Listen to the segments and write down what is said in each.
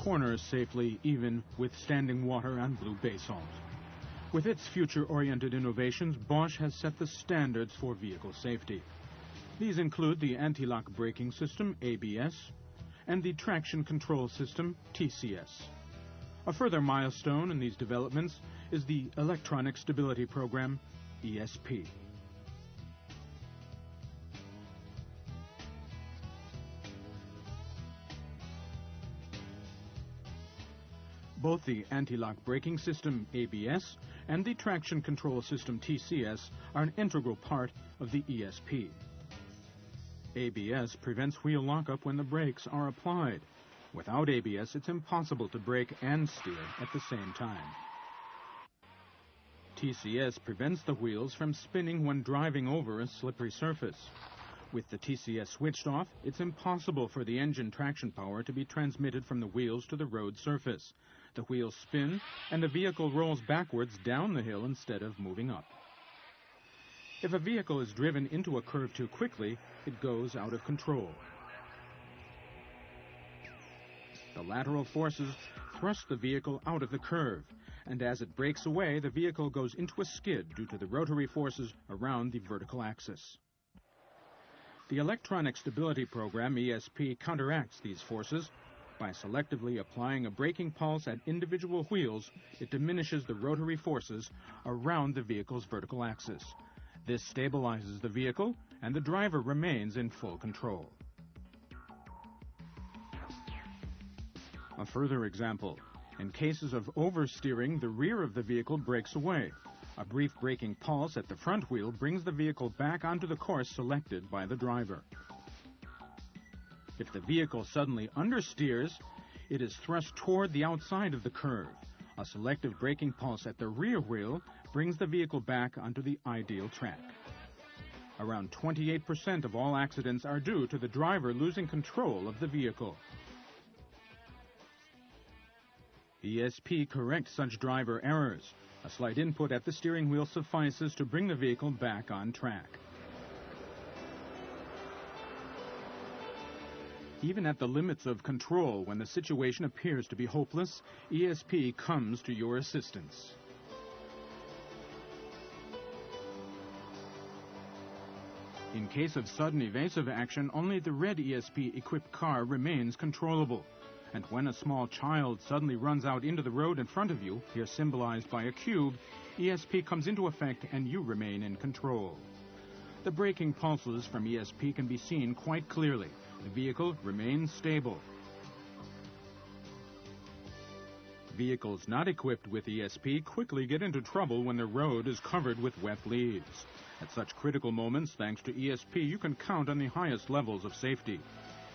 corners safely, even with standing water and blue basalt. With its future-oriented innovations, Bosch has set the standards for vehicle safety. These include the anti-lock braking system, ABS, and the traction control system, TCS. A further milestone in these developments is the Electronic Stability Program, ESP. Both the anti-lock braking system, ABS, and the traction control system, TCS, are an integral part of the ESP. ABS prevents wheel lockup when the brakes are applied. Without ABS, it's impossible to brake and steer at the same time. TCS prevents the wheels from spinning when driving over a slippery surface. With the TCS switched off, it's impossible for the engine traction power to be transmitted from the wheels to the road surface. The wheels spin, and the vehicle rolls backwards down the hill instead of moving up. If a vehicle is driven into a curve too quickly, it goes out of control. The lateral forces thrust the vehicle out of the curve, and as it breaks away, the vehicle goes into a skid due to the rotary forces around the vertical axis. The Electronic Stability Program, ESP, counteracts these forces. By selectively applying a braking pulse at individual wheels, it diminishes the rotary forces around the vehicle's vertical axis. This stabilizes the vehicle, and the driver remains in full control. A further example. In cases of oversteering, the rear of the vehicle breaks away. A brief braking pulse at the front wheel brings the vehicle back onto the course selected by the driver. If the vehicle suddenly understeers, it is thrust toward the outside of the curve. A selective braking pulse at the rear wheel brings the vehicle back onto the ideal track. Around 28% of all accidents are due to the driver losing control of the vehicle. ESP corrects such driver errors. A slight input at the steering wheel suffices to bring the vehicle back on track. Even at the limits of control, when the situation appears to be hopeless, ESP comes to your assistance. In case of sudden evasive action, only the red ESP-equipped car remains controllable. And when a small child suddenly runs out into the road in front of you, here symbolized by a cube, ESP comes into effect and you remain in control. The braking pulses from ESP can be seen quite clearly. The vehicle remains stable. Vehicles not equipped with ESP quickly get into trouble when the road is covered with wet leaves. At such critical moments, thanks to ESP, you can count on the highest levels of safety.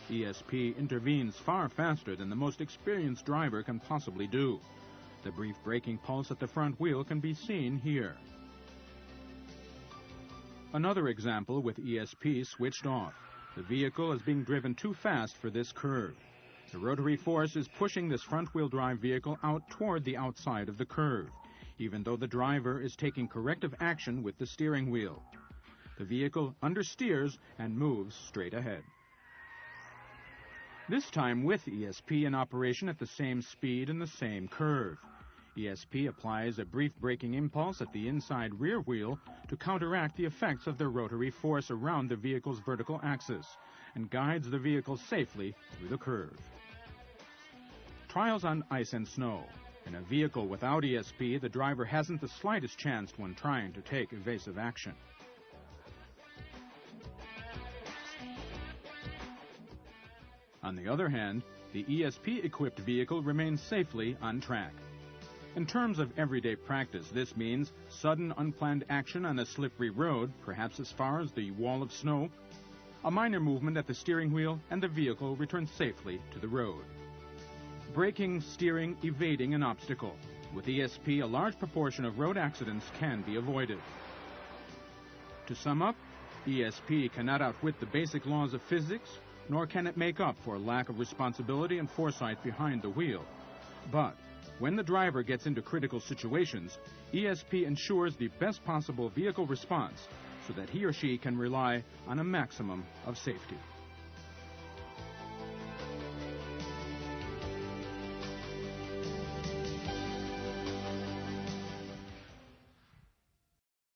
ESP intervenes far faster than the most experienced driver can possibly do. The brief braking pulse at the front wheel can be seen here. Another example with ESP switched off. The vehicle is being driven too fast for this curve. The rotary force is pushing this front-wheel drive vehicle out toward the outside of the curve, even though the driver is taking corrective action with the steering wheel. The vehicle understeers and moves straight ahead. This time with ESP in operation at the same speed and the same curve. ESP applies a brief braking impulse at the inside rear wheel to counteract the effects of the rotary force around the vehicle's vertical axis and guides the vehicle safely through the curve. Trials on ice and snow. In a vehicle without ESP, the driver hasn't the slightest chance when trying to take evasive action. On the other hand, the ESP-equipped vehicle remains safely on track. In terms of everyday practice, this means sudden unplanned action on a slippery road, perhaps as far as the wall of snow, a minor movement at the steering wheel, and the vehicle returns safely to the road. Braking, steering, evading an obstacle. With ESP, a large proportion of road accidents can be avoided. To sum up, ESP cannot outwit the basic laws of physics, nor can it make up for lack of responsibility and foresight behind the wheel. But when the driver gets into critical situations, ESP ensures the best possible vehicle response so that he or she can rely on a maximum of safety.